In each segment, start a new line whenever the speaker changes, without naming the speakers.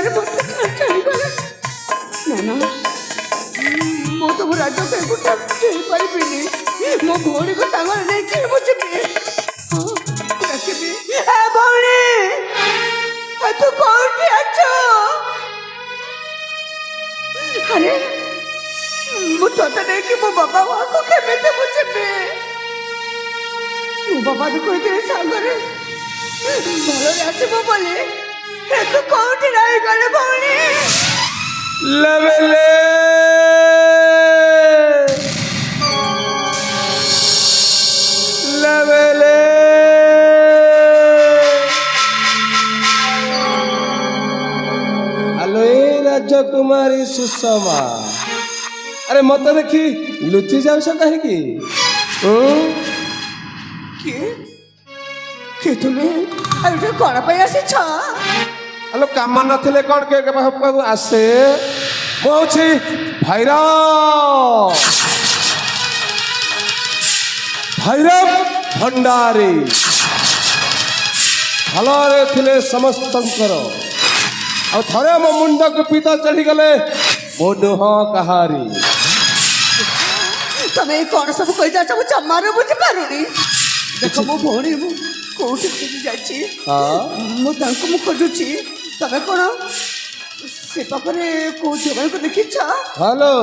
ପରିବାର ମୋତେ ଛାଡ଼ିଗଲା। ନା ନା, ମୁଁ ତମ ରାଜ୍ୟକୁ ଏକୁଟିଆ ଯାଇପାରିବିନି। ମୋ ଭଉଣୀକୁ ସାଙ୍ଗରେ ନେଇକି ମୁଁ ଯିବି। ହଁ ଡାକିବି, ଏ ଭଉଣୀ ତୁ କୋଉଠି ଅଛ? ଆରେ ମୁଁ ତୋତେ ନେଇକି ମୋ ବାବା ମାଆକୁ କେମିତି ମୁଁ ଯିବି? ମୋ ବାବା ବି କହିଥିଲେ ସାଙ୍ଗରେ ଭଲରେ ଆସିବ ବୋଲି। ତୁ କୋଉଠି ରହିଗଲେ ଭଉଣୀ?
ଲେବେଲେ ଲେବେଲେ ଆଲୋ ଏ ରାଜକୁମାରୀ ସୁଷମା, ଆରେ ମତେ ଦେଖି ଲୁଚି ଯାଉଛ କାହିଁକି?
କିଏ କିଏ ତୁମେ? ଆଉ ଏଠି କଣ ପାଇଁ ଆସିଛ?
ଆଲୋ କାମ ନଥିଲେ କଣ କେ ପାଖକୁ ଆସେ? ମୁଁ ହଉଛି ଭୈରବ ଭୈରବ ଭଣ୍ଡାରୀ। ଭଲରେ ଥିଲେ ସମସ୍ତଙ୍କର, ଆଉ ଥରେ ମୋ ମୁଣ୍ଡକୁ ପିତ ଚଢ଼ିଗଲେ ମୋ ନୁହଁ କାହାରି।
ତମେ କଣ ସବୁ କହିଯାଉଛ ମୁଁ ଜମାରୁ ବୁଝିପାରୁନି। ଦେଖ ମୋ ଭଉଣୀ ମୁଁ କୋଉଠି ଯାଇଛି, ମୁଁ ତାଙ୍କୁ ମୁଁ ଖୋଜୁଛି। ତମେ କଣ ସେ ପାଖରେ କୋଉ ଝିଅମାନଙ୍କୁ ଦେଖିଛ?
ହ୍ୟାଲୋ,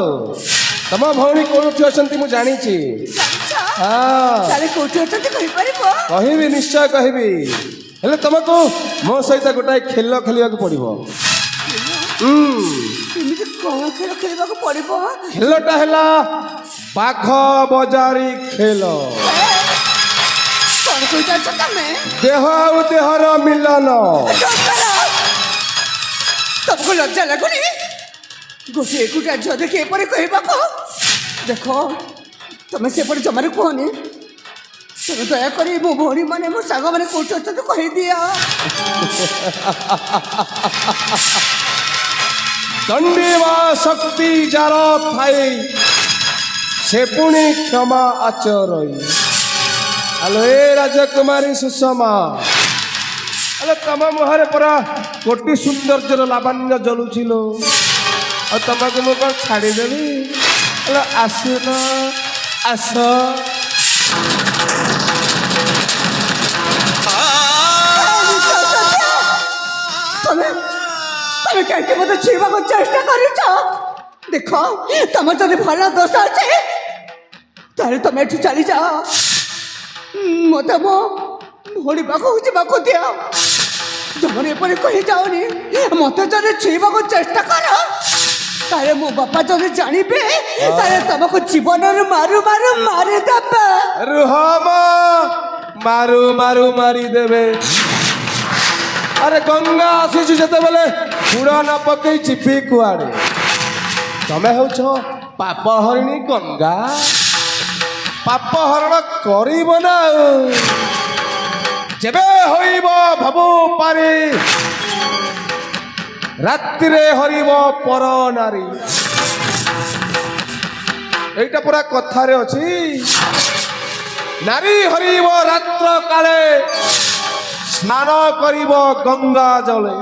ତମ ଭଉଣୀ କୋଉଠି ଅଛନ୍ତି ମୁଁ ଜାଣିଛି।
ତାହେଲେ କୋଉଠି ଅଛନ୍ତି କହିପାରିବ?
କହିବି, ନିଶ୍ଚୟ କହିବି। ହେଲେ ତମକୁ ମୋ ସହିତ ଗୋଟାଏ ଖେଳ ଖେଳିବାକୁ ପଡିବ।
ଏମିତି କଣ ଖେଳ ଖେଳିବାକୁ ପଡିବ?
ଖେଳଟା ହେଲା ବାଘ ବଜାରୀ ଖେଳ।
କଣ କହିଯାଉଛ ତମେ?
ଦେହ ଆଉ ଦେହର ମିଳନ।
ତମକୁ ଲଜ୍ଜା ଲାଗୁନି ଗୋଟିଏ ଏକୁଟିଆ ଝିଅ ଦେଖି ଏପରି କହିବାକୁ? ଦେଖ ତମେ ସେପରି ଜମାରୁ କୁହନି। ତମେ ଦୟାକରି ମୋ ଭଉଣୀ ମାନେ ମୋ ସାଙ୍ଗମାନେ କୋଉଠି ଅଛନ୍ତି କହିଦିଅ।
ଦଣ୍ଡିବା ଶକ୍ତି ଯାର ଥାଇ ସେ ପୁଣି କ୍ଷମା ଆଚରଇ। ଆଲୋ ଏ ରାଜକୁମାରୀ ସୁଷମା, ଆଲୋ ତମ ମୁହଁରେ ପରା କୋଟି ସୌନ୍ଦର୍ଯ୍ୟର ଲାବଣ୍ୟ ଜଳୁছিল। ଆଉ ତମକୁ ମୁଁ କଣ ଛାଡ଼ିଦେବି? ଆଲୋ ଆସୁନ, ଆସ।
ତମେ କାହିଁକି ମତେ ଛୁଇଁବାକୁ ଚେଷ୍ଟା କରିଛ? ଦେଖ ତମର ଯଦି ଭଲ ଦୋଷ ଅଛି ତାହେଲେ ତମେ ଏଠୁ ଚାଲିଯାଅ। ମତେ ମୋ ଭଉଣୀ ପାଖକୁ ଯିବାକୁ ଦିଅ। ଜମା ଏପରି କହିଯାଉନି। ମତେ ଯଦି ଛୁଇଁବାକୁ ଚେଷ୍ଟା କର ତାହେଲେ ମୋ ବାପା ଯଦି ଜାଣିବେ ତାହେଲେ ତମକୁ ଜୀବନରୁ ମାରୁ ମାରୁ ମାରିଦେବେ।
ରୁହ ମାରୁ ମାରୁ ମାରିଦେବେ। ଆରେ ଗଙ୍ଗା ଆସୁଛି ଯେତେବେଳେ ବୁଡ଼ ନ ପକେଇ ଯିବି କୁଆଡ଼େ? ତମେ ହେଉଛ ପାପ ହରିଣୀ ଗଙ୍ଗା। ପାପ ହରଣ କରିବ ନା ଆଉ। ଯେବେ ହଇବ ଭବୁ ପାରି, ରାତିରେ ହରିବ ପର ନାରୀ। এইটা পুরা কথারে ଅଛି। নারী হরিব রাত্র কালে, স্নান করিব গঙ্গা জলে।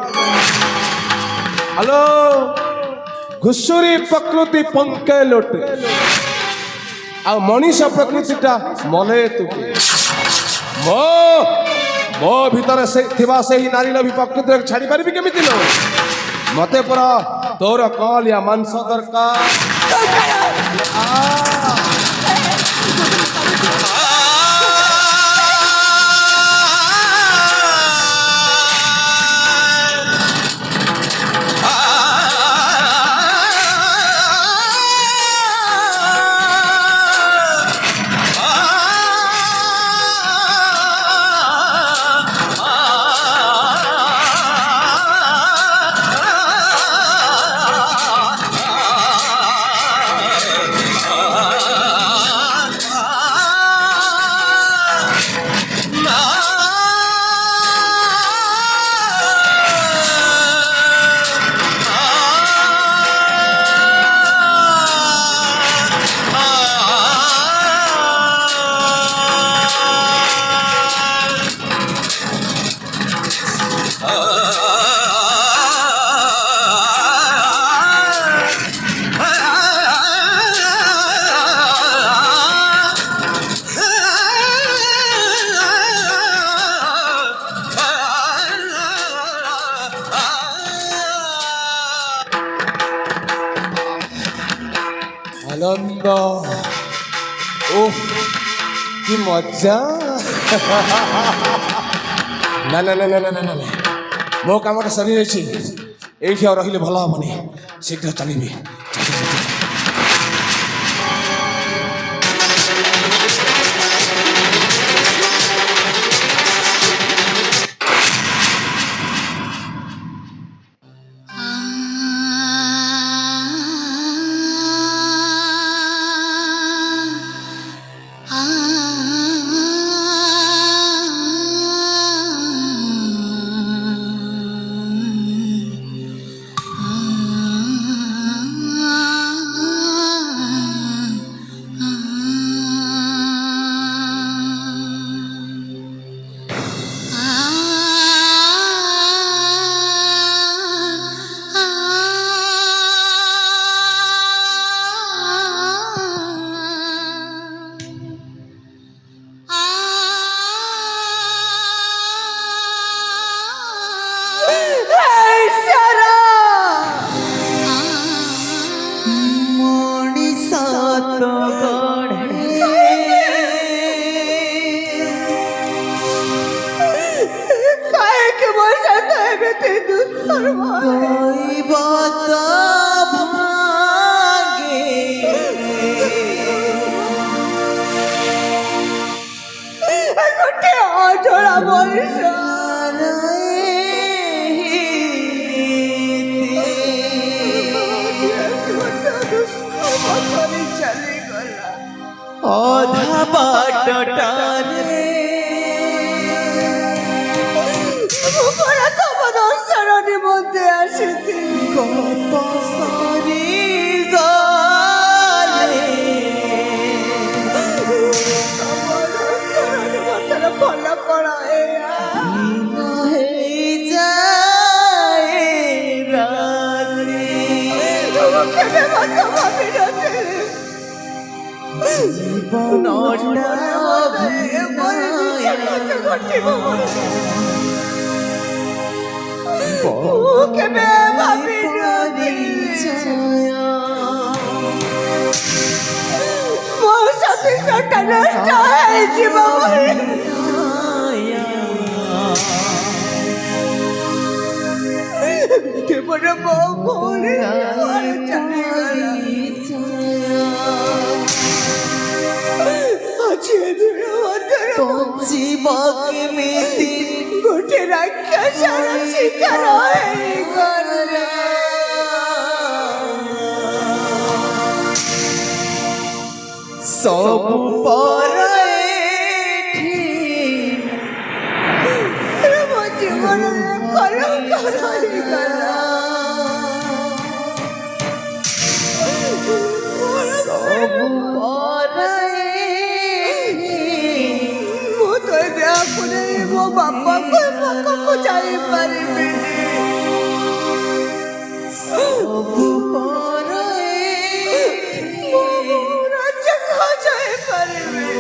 হ্যালো, ঘুষুরি প্রকৃতি পঙ্কে লোটে, ଆଉ ମଣିଷ ପ୍ରକୃତିଟା ମଲେ ତୁଟେ। ମୋ ଭିତରେ ଥିବା ସେହି ନାରୀ ଲୋଭୀ ପ୍ରକୃତିକୁ ଛାଡ଼ି ପାରିବି କେମିତି? ନ ମତେ ପୁରା ତୋର କଲିଆ ମାଂସ ଦରକାର। আনন্দ ও কি মজা না না না না না না না না ମୋ କାମଟା ସରିଯାଇଛି ଏଇଠି ଆଉ ରହିଲେ ଭଲ ହବନି ଶୀଘ୍ର ଚାଲିବି
অজোড়া মনীষ
অধা বাটটারে
তোমার শরণের মধ্যে আসিতে
কত সারি গলে
ফল করা
হয়ে যায় রাত্রি জীবনটা
কেবে ভাবি মোর সাথে সাথে নষ্ট হয়ে জীবন কেবল মোরে চলে গেল
জীবকে মেতে
গোটে রাক্ষসার শিকার হয়ে গেল
সব পরে
ମୋ ଜୀବନରେ କଳଙ୍କ ରହିଗଲା
ସବୁ ପରେ
ମୁଁ ତ ଏବେ ଆପଣେଇ ମୋ ବାପାଙ୍କ ପାଖକୁ ଯାଇପାରିବିନି
ସବୁ ପରେ
ମୁଁ ରାଜ୍ୟକୁ ଯାଇପାରିବିନି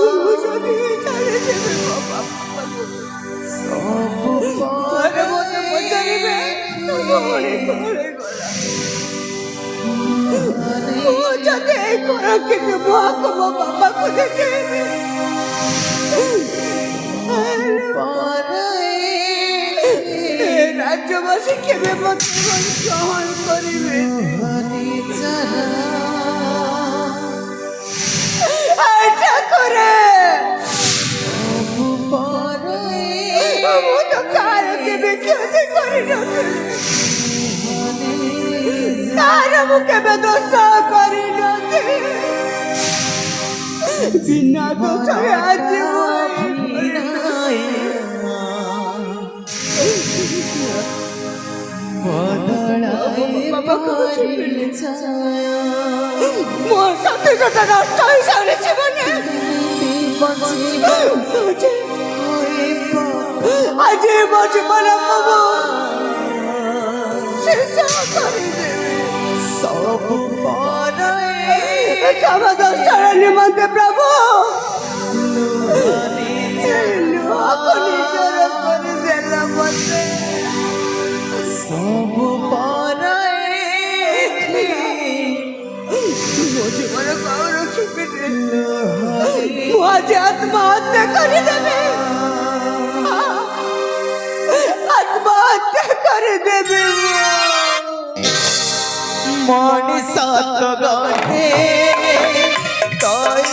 ମୁଁ ଯଦି ଚାଲିଯିବି ମୋ ବାପା
ସବୁ
ଘରେ ମୋତେ ପଚାରିବେ ଭଉଣୀ କୁଆଡ଼େ ଗଲା ମୁଁ ଯଦି ଏଇ କଳଙ୍କିତ ମୁହଁକୁ ମୋ ବାପାକୁ ଦେଖେଇବି ରାଜ୍ୟବାସୀ କେବେ ମୋତେ ଗ୍ରହଣ କରିବେ ଠାକୁରେ ମୁଁ ତ କାହାର କେବେ କ୍ଷତି କରିନଥିଲି କାହାର ମୁଁ କେବେ ଦୋଷ କରିନଥିଲି ବିନା ଦୋଷରେ ଆଜି ମୋ ସତେ ସତେ ନଷ୍ଟ ହେଇସାରିଛି ମାନେ ଆଜି ମୋ ଜୀବନକୁ ଶେଷ କରିଦେବି
ସବୁ ପରେ
କ୍ଷମା ଦର୍ଶନ ନିମନ୍ତେ ପ୍ରଭୁ ଲୁହକୁ ନିଜର କରିଦେଲ ମତେ
ସବୁ ପରେ
କରିଦେବେ ଆତ୍ମହତ୍ୟା କରିଦେବେ
মଣିষ তো গড়ে তই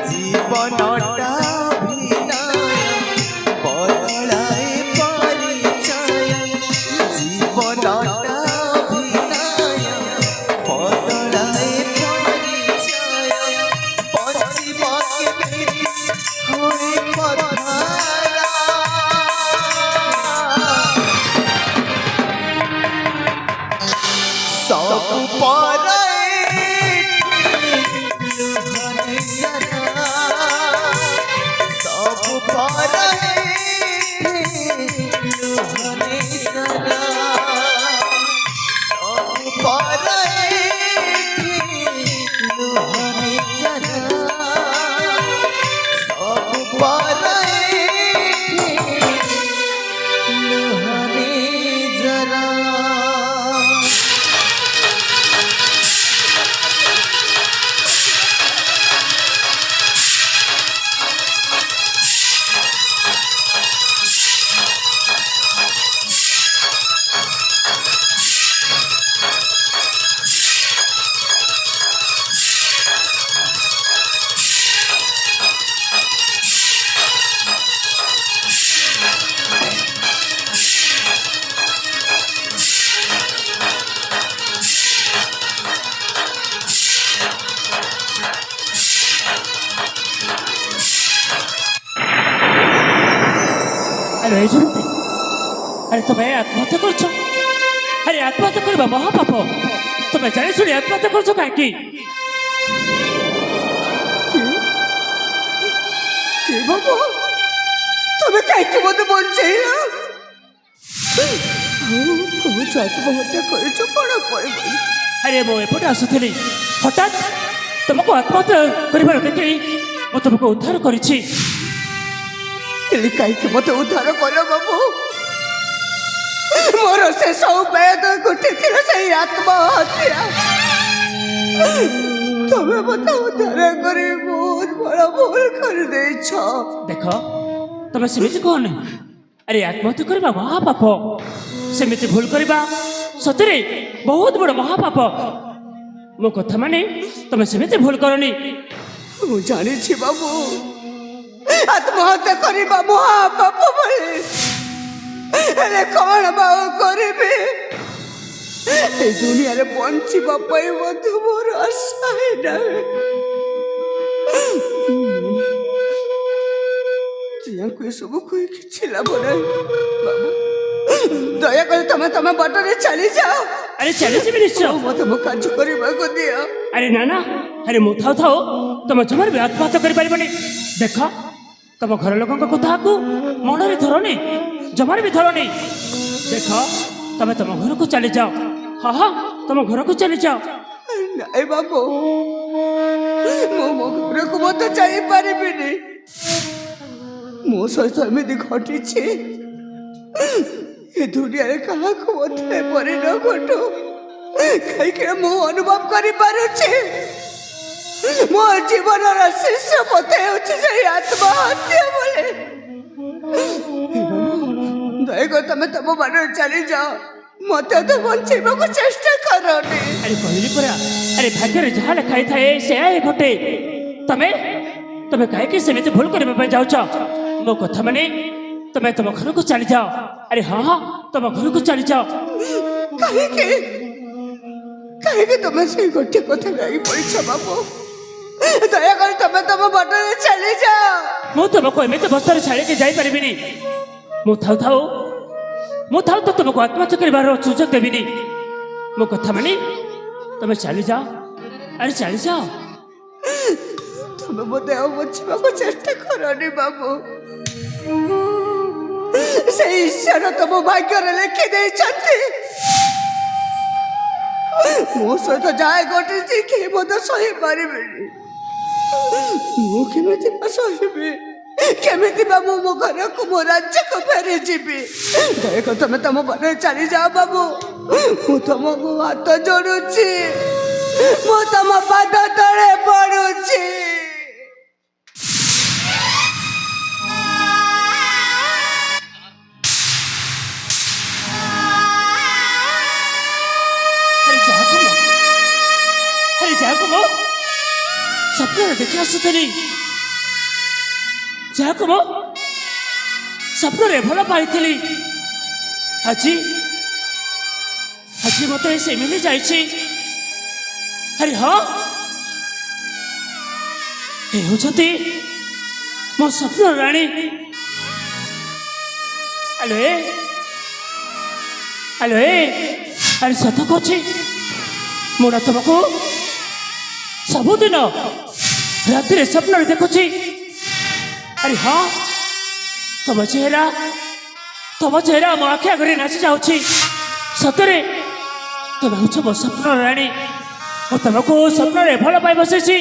জীবনটা ভিনায় বদলায় পরিচয় জীবনটা ভিনায় বদলায় পরিচয় পশ্চিমকে হয়ে পধারা সব পরে সব পরে লুহনে জানা সব পরে লুহনে জানা সব পরে লুহনে জানা
আরে এই জন্যে আরে তুমি আত্মহত্যা করছো আরে আত্মহত্যা করবা মহাপাপ তুমি জানি শুনি আত্মহত্যা করছো কাকি
কে বাবু তুমি কাইকে মতো বলছে না আত্মহত্যা করেছো পড়া পড়ে বলি
আরে মু এপটে আসুଥିଲି হঠাৎ তোমাকে আত্মহত্যা করিবার দেখি মু তোমাকে উদ্ধার করেছি
ହେଲେ କାହିଁକି ମତେ ଉଦ୍ଧାର କଲ ବାବୁ ମୋର ଶେଷ ଉପାୟ ଗୋଟେ ଥିଲା ସେଇ ଆତ୍ମହତ୍ୟା ତମେ ମତେ ଉଦ୍ଧାର କରି ବହୁତ ବଡ଼ ଭୁଲ କରିଦେଇଛ
দেখ তুমি সেমিতি কহনি আরে আত্মহত্যা করিবা মহাপাপ সেমিতি ভুল করিবা সত্যি বহুত বড় মহাপাপ ମୋ କଥା ମାନେ ତମେ ସେମିତି ଭୁଲ କରନି
ମୁଁ ଜାଣିଛି ବାବୁ ଆତ୍ମହତ୍ୟା କରିବା ମହାପାପ ବୋଲି ହେଲେ କ'ଣ ବା ଆଉ କରିବି ଏ ଦୁନିଆରେ ବଞ୍ଚିବା ପାଇଁ ମଧ୍ୟ ମୋର ଆଶା ନାହିଁ ଜିଆଙ୍କୁ ଏସବୁ କହି କିଛି ଲାଭ ନାହିଁ ବାବୁ ଦୟାକରି ତମେ ବାଟରେ ଚାଲିଯାଅ
ଆରେ ଚାଲିଯିବି ନିଶ୍ଚୟ
ମତେ ମୋ କାର୍ଯ୍ୟ କରିବାକୁ ଦିଅ
ଆରେ ନା ନା ଆରେ ମୁଁ ଥାଉ ଥାଉ ତମେ ଜମାରେ ବି ଆତ୍ମହତ୍ୟା କରିପାରିବନି ଦେଖ ତମ ଘର ଲୋକଙ୍କ କଥାକୁ ମନରେ ଧରନି ଜମାରେ ବି ଧରନି ଦେଖ ତମେ ତମ ଘରକୁ ଚାଲିଯାଅ ହଁ ହଁ ତମ ଘରକୁ ଚାଲିଯାଅ
ନାଇଁ ବାବୁ ମୁଁ ମୋ ଘରକୁ ମଧ୍ୟ ଯାଇପାରିବିନି ମୋ ସହିତ ଏମିତି ଘଟିଛି ଏ ଦୁନିଆରେ କାହାକୁ ମଧ୍ୟ ଏପରି ନ ଘଟୁ କାହିଁକି ମୁଁ ଅନୁଭବ କରିପାରୁଛି ମୋ ଜୀବନର ଶେଷ ପଥ ହେଉଛି ସେଇ ଆତ୍ମହତ୍ୟା ବୋଲି ଦୟାକରି ତମେ ତମ ବାଟରେ ଚାଲିଯାଅ ମତେ ତ ବଞ୍ଚେଇବାକୁ ଚେଷ୍ଟା କରନି
ଆରେ କହିଲି ପରା ଆରେ ଭାଗ୍ୟରେ ଯାହା ଲେଖା ହେଇଥାଏ ସେୟା ହିଁ ଘଟେ ତମେ ତମେ କାହିଁକି ସେମିତି ଭୁଲ କରିବା ପାଇଁ ଯାଉଛ ମୋ କଥା ମାନେ तुम्हें तुम घर को चली जाओ। अरे हाँ हाँ तुम घर को चली जाओ।
କାହିଁକି କାହିଁକି ତମେ ସେଇ ଗୋଟିଏ କଥା ଗାଇ ପଡ଼ିଛ ବାବୁ? ଦୟାକରି ତମେ ତମ ବାଟରେ ଚାଲିଯାଅ।
ମୁଁ ତୁମକୁ ଏମିତି ବସ୍ତାରେ ଛାଡ଼ିକି ଯାଇପାରିବିନି। ମୁଁ ଥାଉ ତ ତୁମକୁ ଆତ୍ମହତ୍ୟା କରିବାର ସୁଯୋଗ ଦେବିନି। ମୋ କଥା ମାନି ତମେ ଚାଲିଯାଅ। ଆରେ ଚାଲିଯାଅ।
ତମେ ମୋ ଦେହ ବୁଝିବାକୁ ଚେଷ୍ଟା କରନି ବାବୁ। ସେଇ ଈଶ୍ୱର ତମ ଭାଗ୍ୟରେ ଲେଖି ଦେଇଛନ୍ତି। ମୋ ସହିତ ଯାଏ ଘଟିଛି କେହି ମଧ୍ୟ ସହିପାରିବେନି। ମୁଁ କେମିତି ବା ସହିବି? କେମିତି ବା ମୁଁ ମୋ ଘରକୁ ମୋ ରାଜ୍ୟକୁ ଫେରିଯିବି? ଦୟାକରି ତମେ ତମ ଘରେ ଚାଲିଯାଅ ବାବୁ। ମୁଁ ତମକୁ ହାତ ଯୋଡୁଛି। ମୁଁ ତମ ପାଦ ତଳେ ପଡୁଛି।
ଯାହାକୁ ମୁଁ ସ୍ୱପ୍ନରେ ଦେଖି ଆସୁଥିଲି, ଯାହାକୁ ମୁଁ ସ୍ୱପ୍ନରେ ଭଲ ପାଇଥିଲି, ଆଜି ମତେ ସେ ମିଳି ଯାଇଛି। ଆରେ ହଁ ଏ ହେଉଛନ୍ତି ମୋ ସ୍ୱପ୍ନ ରାଣୀ। ଆଲୋ ଆରେ ସତ କହୁଛି ମୁଁ ନା ତୁମକୁ ସବୁଦିନ ରାତିରେ ସ୍ୱପ୍ନରେ ଦେଖୁଛି। ଆରେ ହଁ ତମ ଚେହେରା ମୋ ଆଖି ଆଗରେ ନାଚି ଯାଉଛି। ସତରେ ତମେ ହେଉଛ ମୋ ସ୍ୱପ୍ନ ରାଣୀ। ମୁଁ ତମକୁ ସ୍ୱପ୍ନରେ ଭଲ ପାଇ ବସିଛି।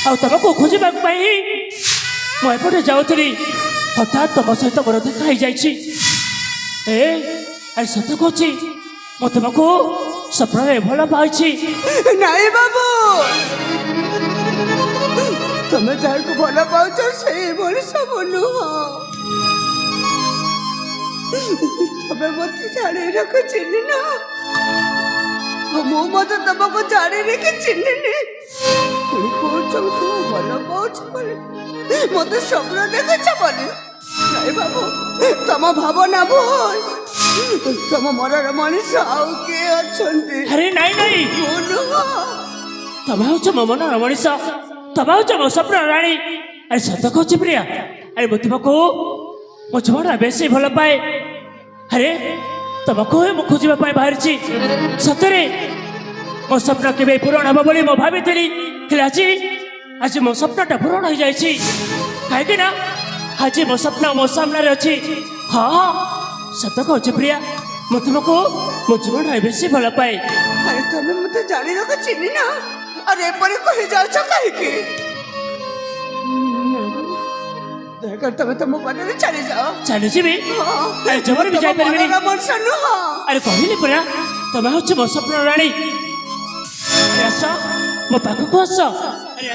ଆଉ ତମକୁ ଖୋଜିବା ପାଇଁ ମୁଁ ଏପଟେ ଯାଉଥିଲି। ହଠାତ୍ ତମ ସହିତ ମୋର ଦେଖା ହେଇଯାଇଛି। ଆରେ ସତ କହୁଛି ମୁଁ ତମକୁ ସ୍ୱପ୍ନରେ ଭଲ ପାଇଛି।
ନାଇଁ ବାବୁ, ତମେ ଯାହାକୁ ଭଲ ପାଉଛ ସେଇ ମଣିଷ ମୁଁ ନୁହଁ। ତମେ ମତେ ଜାଣିବାକୁ ଚିହ୍ନିନ, ମୁଁ ମଧ୍ୟ ତମକୁ ଜାଣିନି କି ଚିହ୍ନିନି। ପୁଣି କହୁଛ ତୁ ଭଲ ପାଉଛୁ ବୋଲି, ମତେ ସ୍ୱପ୍ନ ଦେଖୁଛ ବୋଲି। ନାଇଁ ବାବୁ, ତମ ଭାବନା ଭୁଲ। ତମ ମନର ମଣିଷ ଆଉ କିଏ ଅଛନ୍ତି?
ଆରେ ନାଇଁ
ମୁଁ ନୁହଁ।
ତମେ ହେଉଛ ମୋ ମନର ମଣିଷ। ତମେ ହେଉଛ ମୋ ସ୍ୱପ୍ନ ରାଣୀ। ଆରେ ସତ କହୁଛି ପ୍ରିୟା, ଆରେ ମୁଁ ତୁମକୁ ମୋ ଜୀବନରେ ବେଶୀ ଭଲ ପାଏ। ଆରେ ତମକୁ ହିଁ ମୁଁ ଖୋଜିବା ପାଇଁ ବାହାରିଛି। ସତରେ ମୋ ସ୍ୱପ୍ନ କେବେ ପୂରଣ ହେବ ବୋଲି ମୁଁ ଭାବିଥିଲି, ହେଲେ ଆଜି ମୋ ସ୍ୱପ୍ନଟା ପୂରଣ ହେଇଯାଇଛି। କାହିଁକି ନା ଆଜି ମୋ ସ୍ୱପ୍ନ ମୋ ସାମ୍ନାରେ ଅଛି। ହଁ ସତ କହୁଛି ପ୍ରିୟା, ମୁଁ ତୁମକୁ ମୋ ଜୀବନରେ ବେଶୀ ଭଲ ପାଏ।
ଆରେ ତମେ ମତେ ଜାଣିବାକୁ ଚିହ୍ନି ନା, ଆରେ ଏପରି କହିଯାଉଛ କାହିଁକି? ଦୟାକରି ତମେ ତମ ବାଟରେ ଚାଲିଯାଅ।
ଚାଲିଯିବି? ଆରେ ଜମାରେ ବି ଯାଇପାରିବିନି।
ମଣିଷ ନୁହଁ।
ଆରେ କହିଲି ପରା ତମେ ହଉଛି ମୋ ସ୍ୱପ୍ନ ରାଣୀ। ଆରେ ଆସ ମୋ ପାଖକୁ ଆସ। ଆରେ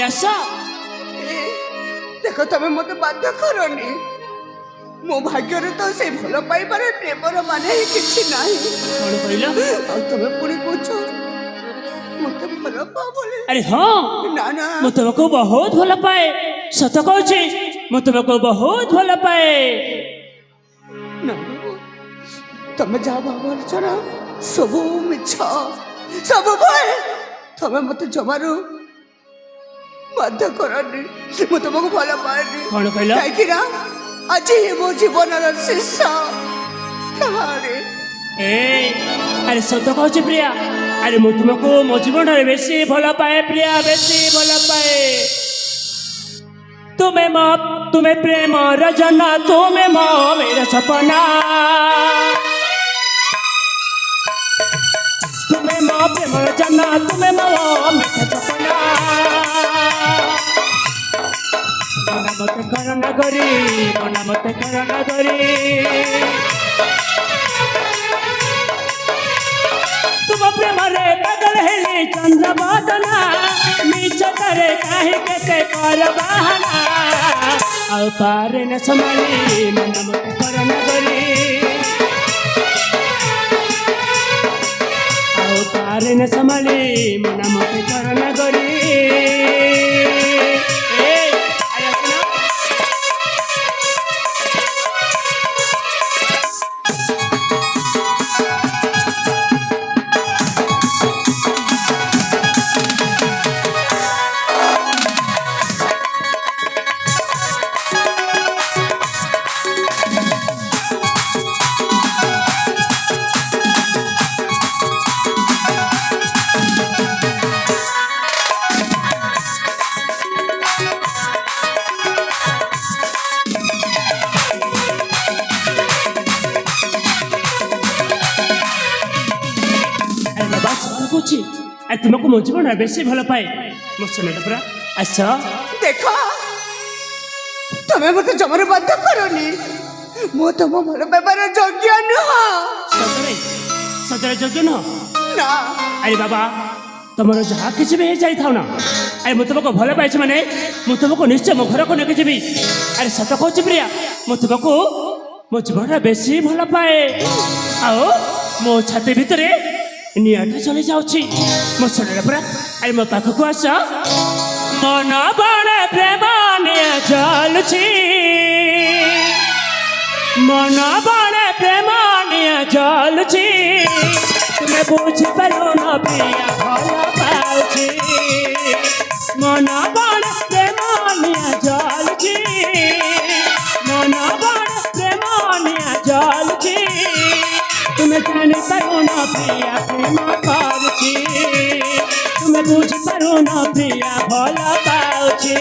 ଆସ।
ଦେଖ ତମେ ମତେ ବାଧ୍ୟ କରନି। ମୋ ଭାଗ୍ୟରେ ତ ସେଇ ଭଲ ପାଇବାରେ ପ୍ରେମର ମାନେ ହିଁ କିଛି ନାହିଁ।
କଣ କହିଲ?
ଆଉ ତମେ ପୁଣି କହୁଛ ମତେ ଭଲ ପାଅ ବୋଲି।
ଆରେ ହଁ
ନା
ମୁଁ ତୁମକୁ ବହୁତ ଭଲ ପାଏ। ସତ କହୁଛି ମୁଁ ତୁମକୁ ବହୁତ ଭଲ ପାଏ।
ନା, ତମେ ଯାହା ଭାବୁଛ ନା ସବୁ ମିଛ, ସବୁ ଭୟ। ତମେ ମତେ ଜମାରୁ ବାଧ୍ୟ କରନି। ମୁଁ ତମକୁ ଭଲ ପାଏନି।
କଣ କହିଲ?
କାହିଁକି ନା ଆଜି ମୋ ଜୀବନର ଶେଷ କାହାଣୀ।
ଆରେ ସତ କହୁଛି ପ୍ରିୟା, ଆରେ ମୁଁ ତୁମକୁ ମୋ ଜୀବନରେ ବେଶୀ ଭଲ ପାଏ ପ୍ରିୟା, ବେଶୀ ଭଲ ପାଏ। ତୁମେ ପ୍ରେମ ରଜନା, ତୁମେ ମୋ ମେରା ସପନା। ତୁମେ ମୋ ପ୍ରେମ ରଜନା, ତୁମେ ମୋ ମିଠା ସପନା। ମନା ମତେ କରନା ଗରି, ମନା ମତେ କରନା ଗରି। ତୁମ ପ୍ରେମରେ ପାଗଳ ହେଲି ଚନ୍ଦ୍ର ବଦନା। ମିଛରେ କାହିଁ କେତେ କର ବାହାନା। ଆଉ ପାରେ ନା ସମ୍ଭାଳି ମନା ମତେ କରନା ଗରି। ଆଉ ପାରେ ନା ସମ୍ଭାଳି ମନା ମତେ କରନା ଗରି। ଆରେ ତୁମକୁ ମୋ ଜୀବନ ବେଶୀ ଭଲ ପାଏ ମୋ ଶୁଣିଲ ପରା ଆସ
ଦେଖ ତମେ ମତେ ଜମାରୁ ବାଧ୍ୟ କରନି ମୁଁ ତମ ଭଲ ପାଇବାର ଯୋଗ୍ୟ ନୁହଁ
ସତରେ ସତରେ ଯୋଗ୍ୟ ନୁହଁ
ନା
ଆରେ ବାବା ତମର ଯାହା କିଛି ବି ହେଇଯାଇଥାଉ ନା ଆରେ ମୁଁ ତୁମକୁ ଭଲ ପାଇଛି ମାନେ ମୁଁ ତୁମକୁ ନିଶ୍ଚୟ ମୋ ଘରକୁ ନେଇକି ଯିବି ଆରେ ସତ କହୁଛି ପ୍ରିୟା ମୁଁ ତୁମକୁ ମୋ ଜୀବନରେ ବେଶୀ ଭଲ ପାଏ ଆଉ ମୋ ଛାତି ଭିତରେ ନିଆଁଟା ଚଳି ଯାଉଛି ମୋ ଶୁଣିଲା ପରା ଆରେ ମୋ ପାଖକୁ ଆସ ମନ ବଡ଼ ପ୍ରେମ ନିଆଁ ଜଳୁଛି ମନ ବଡ଼ ପ୍ରେମ ନିଆଁ ଜଳୁଛି ତୁମେ ବୁଝିପାରୁନ ପ୍ରିୟା ଭଲ ପାଉଛି ମନ ବଡ଼ ପ୍ରେମ ନିଆଁ ଜଳୁଛି ମନ ବଡ଼ ପ୍ରେମ ନିଆଁ ଜଳୁଛି ତୁମେ ଜାଣିପାରୁନ ପ୍ରିୟା ପ୍ରେମ କରୁଛି ତୁମେ ବୁଝିପାରୁନ ପ୍ରିୟା ଭଲ ପାଉଛି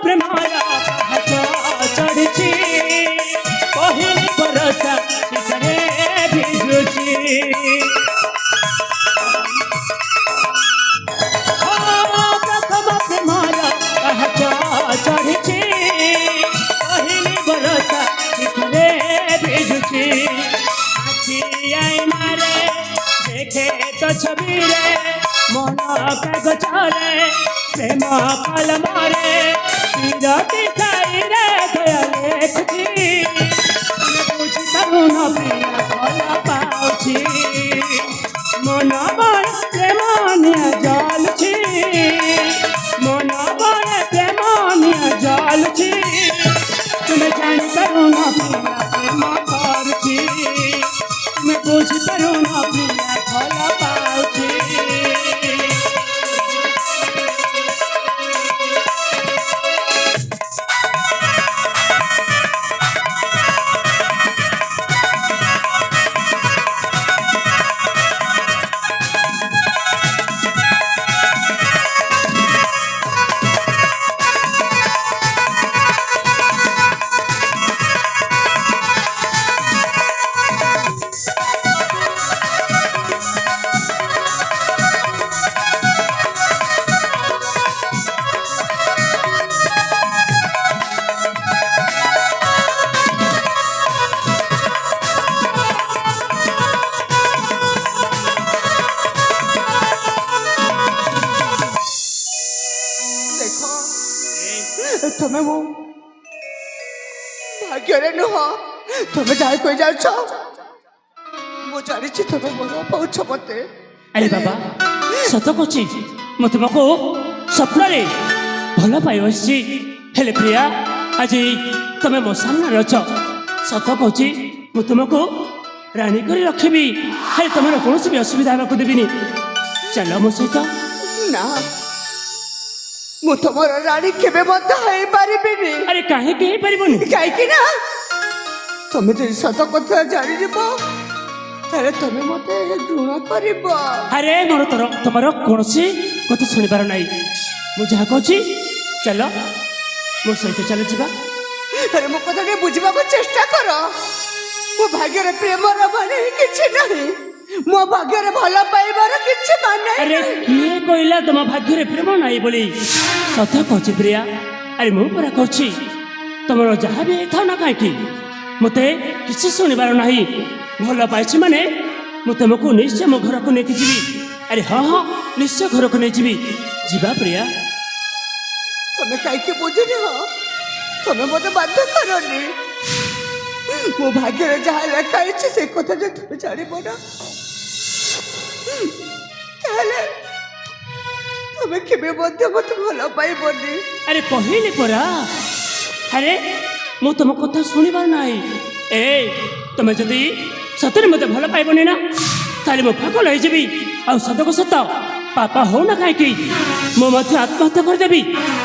ପ୍ରେମର ପାହାଚ ଚଢ଼ିଛି ପହିଲି ବରଷା ଶୀତରେ ଭିଜୁଛି ପ୍ରଥମ ପ୍ରେମର ପାହାଚ ଚଢ଼ିଛି ପହିଲି ବରଷା ଶୀତରେ ଭିଜୁଛି ଆଖି ଆଇନାରେ ଦେଖେ ତ ଛବିରେ ମନ କାଗଜରେ প্রেম কলমরে বিরতি চাইরে দয়া লেখুছি বুঝিপারুন প্রিয়া ভাল পাউছি মন বড় প্রেম নিয়ে জলুছি মন বড় প্রেম নিয়ে জলুছি তুমি জানিপারুন প্রিয়া প্রেম করুছি তুমি বুঝিপারুন প্রিয়া ভাল পাউছি
ତମେ ମୋ ଭାଗ୍ୟରେ ନୁହଁ ତମେ ଯାଇ କହି ଯାଉଛ ମୁଁ ଜାଣିଛି ତମେ ଭଲ ପାଉଛ ମତେ
ଆରେ ବାବା ସତ କହୁଛି ମୁଁ ତୁମକୁ ସ୍ୱପ୍ନରେ ଭଲ ପାଇ ବସିଛି ହେଲେ ପ୍ରିୟା ଆଜି ତମେ ମୋ ସାମ୍ନାରେ ଅଛ ସତ କହୁଛି ମୁଁ ତୁମକୁ ରାଣୀ କରି ରଖିବି ହେଲେ ତମର କୌଣସି ବି ଅସୁବିଧା ହେବାକୁ ଦେବିନି ଚାଲ ମୋ ସହିତ
ନା ମୁଁ ତମର ରାଣୀ କେବେ ମଧ୍ୟ ହେଇପାରିବିନି
ଆରେ କାହିଁକି ହେଇପାରିବନି
କାହିଁକି ନା ତମେ ଯଦି ସତ କଥା ଜାଣିଯିବ ତାହେଲେ ତମେ ମତେ ଘୃଣା କରିବ
ଆରେ ମୋର ତମର କୌଣସି କଥା ଶୁଣିବାର ନାହିଁ ମୁଁ ଯାହା କହୁଛି ଚାଲ ମୋ ସହିତ ଚାଲ ଯିବା
ଆରେ ମୋ କଥା ଟିକେ ବୁଝିବାକୁ ଚେଷ୍ଟା କର ମୋ ଭାଗ୍ୟରେ ପ୍ରେମର ମାନେ କିଛି ନାହିଁ ମୋ ଭାଗ୍ୟରେ ଭଲ ପାଇବାର କିଛି ମାନେ
ଆରେ କିଏ କହିଲା ତମ ଭାଗ୍ୟରେ ପ୍ରେମ ନାହିଁ ବୋଲି ସତ କହୁଛି ପ୍ରିୟା ଆରେ ମୁଁ ପରା କହୁଛି ତମର ଯାହା ବି ହେଇଥାଉ ନା କାହିଁକି ମୋତେ କିଛି ଶୁଣିବାର ନାହିଁ ଭଲ ପାଇଛି ମାନେ ମୁଁ ତମକୁ ନିଶ୍ଚୟ ମୋ ଘରକୁ ନେଇକି ଯିବି ଆରେ ହଁ ହଁ ନିଶ୍ଚୟ ଘରକୁ ନେଇଯିବି ଯିବା ପ୍ରିୟା
ତମେ କାହିଁକି ବୁଝୁନି ହଁ ତମେ ମତେ ବାଧ୍ୟ କରନି ମୋ ଭାଗ୍ୟରେ ଯାହା ଲେଖା ହେଇଛି ସେ କଥା ଯଦି ତମେ ଜାଣିବ ନା ତାହେଲେ তুমি কেবে মধ্যে মতো ভালো পাইবনি।
আরে কহিলি পরা আরে ମୁଁ ତମ କଥା ଶୁଣିବାର ନାହିଁ ତମେ ଯଦି ସତରେ ମୋତେ ଭଲ ପାଇବନି ନା ତାହେଲେ ମୁଁ ପାଗଳ ହେଇଯିବି ଆଉ ସତକୁ ସତ ପାପା ହଉନା କାହିଁକି ମୁଁ ମଧ୍ୟ ଆତ୍ମହତ୍ୟା କରିଦେବି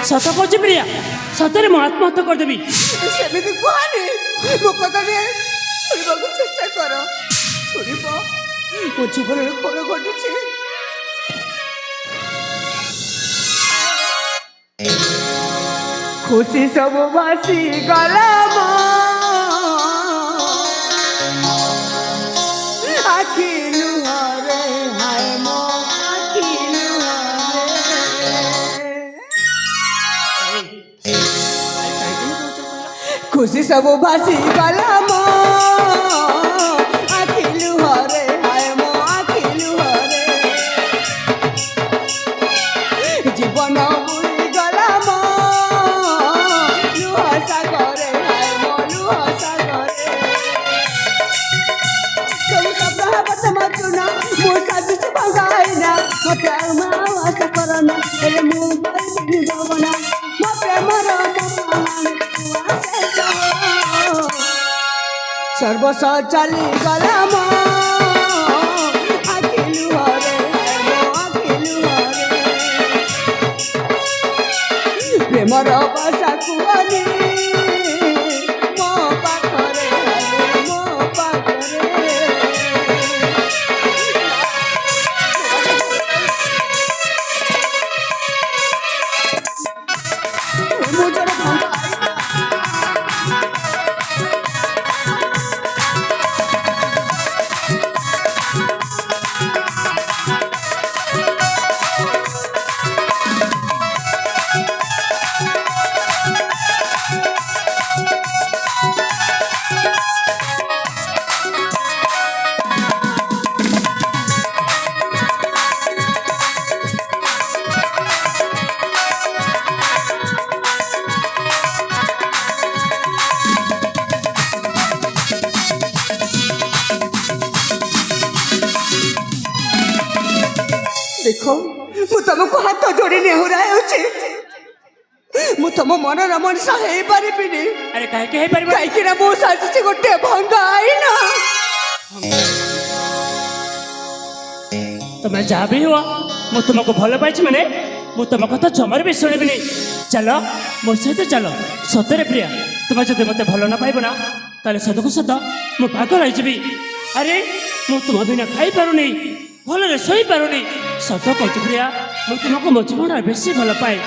ସତ କହୁଛି ପ୍ରିୟା ସତରେ ମୁଁ ଆତ୍ମହତ୍ୟା କରିଦେବି
ସେମିତି କୁହନି ମୋ କଥାରେ ଶୁଣିବାକୁ ଚେଷ୍ଟା କର ଶୁଣିବ ମୋ ଜୀବନରେ କ'ଣ ଘଟିଛି। ଖୁସି ସବୁ ଭାସି ଗଲା ମୋ ଆଖି ଲୁହରେ ହାୟ ମୋ ଆଖି ଲୁହରେ ଖୁସି ସବୁ ଭାସି ଗଲା ମୋ ଆଖି ଲୁହରେ ହାୟ ମୋ ଆଖି ଲୁହରେ ଜୀବନ ବୁଡ଼ିଗଲା ମୋ ଲୁହ ସାଗରେ ହାୟ ମୋ ଲୁହ ସାଗରେ ସବୁ ଶବ୍ଦ ହେବ ତମ ଚୁନ ମୁଁ ସାଜିଛି ଭଙ୍ଗାଇନା ମୋତେ ଆଉ ଆଶା କରନା ହେଲେ ମୁଁ ପାଇବିନି ଯୌବନା ମୋ ପ୍ରେମର ସର୍ବଶ ଚାଲିଗଲା ମୋ ଆଖି ଲୁହରେ ମୋ ଆଖି ଲୁହରେ ପ୍ରେମର ଭାଷା କୁହନି ମୋ ପାଖରେ ମୋ ପାଖରେ ମୁଁ ଜଣେ ଦେଖ ମୁଁ ତମକୁ ହାତ ଯୋଡ଼ି ନେହୁରା ହେଉଛି ମୁଁ ତମ ମନର ମଣିଷ ହେଇପାରିବିନି
ଆରେ କାହିଁକି ହେଇପାରିବ
କାହିଁକି ନା ମୁଁ ସାଜିଛି ଗୋଟେ ଭଙ୍ଗା ଆଇନା।
ତମେ ଯାହା ବି ହୁଅ ମୁଁ ତୁମକୁ ଭଲ ପାଇଛି ମାନେ ମୁଁ ତୁମ କଥା ଜମାରେ ବି ଶୁଣିବିନି ଚାଲ ମୋ ସହିତ ଚାଲ ସତରେ ପ୍ରିୟା ତୁମେ ଯଦି ମୋତେ ଭଲ ନ ପାଇବ ନା ତାହେଲେ ସତକୁ ସତ ମୁଁ ପାଗଳ ହେଇଯିବି ଆରେ ମୁଁ ତୁମ ବିନା ଖାଇପାରୁନି ଭଲରେ ଶୋଇପାରୁନି ସତ କହୁଛି ପ୍ରିୟା ମୁଁ ତୁମକୁ ମୋ ଜୀବନରେ ବେଶୀ ଭଲ ପାଏ।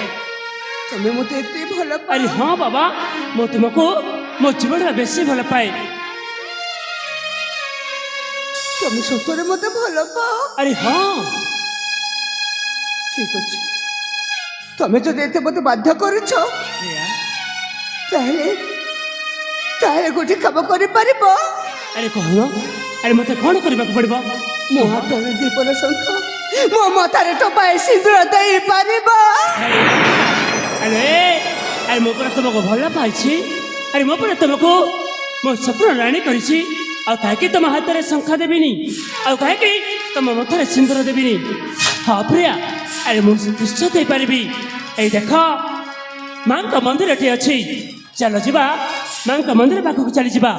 ତମେ ମୋତେ ଏତେ ଭଲ ପାଅ
ଆରେ ହଁ ବାବା ମୁଁ ତୁମକୁ ମୋ ଜୀବନରେ ବେଶୀ ଭଲ ପାଏ।
ତମେ ସତରେ ମୋତେ ଭଲ ପାଅ
ଆରେ ହଁ
ଠିକ ଅଛି ତମେ ଯଦି ଏତେ ମୋତେ ବାଧ୍ୟ କରୁଛ
ପ୍ରିୟା
ତାହେଲେ ତାହେଲେ ଗୋଟେ କାମ କରିପାରିବ
ଆରେ କହୁନ ଆରେ ମୋତେ କ'ଣ କରିବାକୁ ପଡ଼ିବ
ମୋ ହାତରେ ଜୀବନ ଶଙ୍ଖ ମୋ ମଥାରେ ଟୋପାଏ ସିନ୍ଦୁର ଦେଇପାରିବ।
ଆରେ ଆରେ ମୋ ପରେ ତୁମକୁ ଭଲ ପାଇଛି ଆରେ ମୋ ପରେ ତୁମକୁ ମୋ ସ୍ୱପ୍ନ ରାଣୀ କରିଛି ଆଉ କାହିଁକି ତୁମ ହାତରେ ଶଙ୍ଖା ଦେବିନି ଆଉ କାହିଁକି ତୁମ ମଥାରେ ସିନ୍ଦୁର ଦେବିନି ହଁ ପ୍ରିୟା ଆରେ ମୁଁ ନିଶ୍ଚୟ ଦେଇପାରିବି ଏଇ ଦେଖ ମାଙ୍କ ମନ୍ଦିରଟି ଅଛି ଚାଲ ଯିବା ମାଙ୍କ ମନ୍ଦିର ପାଖକୁ ଚାଲିଯିବା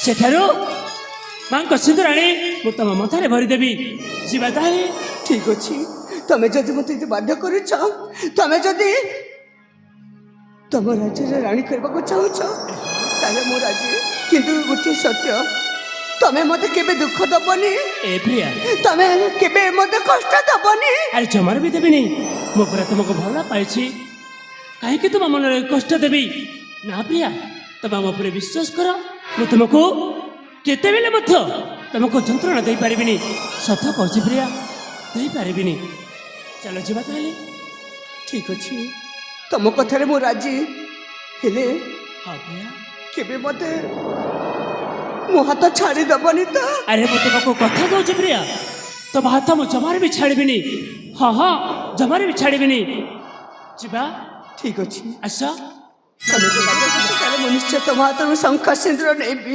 ସେଠାରୁ ମାଙ୍କ ସିନ୍ଦୁର ଆଣି ମୁଁ ତୁମ ମଥାରେ ଭରିଦେବି ଯିବା ତାହେଲେ
ଠିକ ଅଛି ତମେ ଯଦି ମୋତେ ଏତେ ବାଧ୍ୟ କରୁଛ ତମେ ଯଦି ତମ ରାଜ୍ୟରେ ରାଣୀ କରିବାକୁ ଚାହୁଁଛ ତାହେଲେ ମୁଁ ରାଜି କିନ୍ତୁ ଗୋଟିଏ ସତ୍ୟ ତମେ ମୋତେ କେବେ ଦୁଃଖ ଦବନି
ଏ ପ୍ରିୟା
ତମେ କେବେ ମୋତେ କଷ୍ଟ ଦବନି
ଆରେ ଜମାରେ ବି ଦେବିନି ମୁଁ ପୁରା ତୁମକୁ ଭଲ ପାଇଛି କାହିଁକି ତୁମ ମନରେ କଷ୍ଟ ଦେବି ନା ପ୍ରିୟା ତମେ ମୋ ଉପରେ ବିଶ୍ୱାସ କର ମୁଁ ତୁମକୁ କେତେବେଳେ ମଧ୍ୟ ତୁମକୁ ଯନ୍ତ୍ରଣା ଦେଇପାରିବିନି ସତ କହୁଛି ପ୍ରିୟା ଦେଇପାରିବିନି ଚାଲ ଯିବା ତାହେଲେ
ଠିକ ଅଛି ତମ କଥାରେ ମୁଁ ରାଜି ହେଲେ
ହଁ ପ୍ରିୟା
କେବେ ମୋତେ ମୋ ହାତ ଛାଡ଼ିଦବନି ତ
ଆରେ ମୁଁ ତୁମକୁ କଥା ଦଉଛି ପ୍ରିୟା ତମ ହାତ ମୁଁ ଜମାରେ ବି ଛାଡ଼ିବିନି ହଁ ହଁ ଜମାରେ ବି ଛାଡ଼ିବିନି ଯିବା
ଠିକ ଅଛି
ଆସ
ତମେ ଯଦି ବାଧ୍ୟ କରୁଛ, ତାହେଲେ ମୁଁ ନିଶ୍ଚୟ ତମ ହାତରୁ ଶଙ୍ଖା ସିନ୍ଦୁର ନେବି।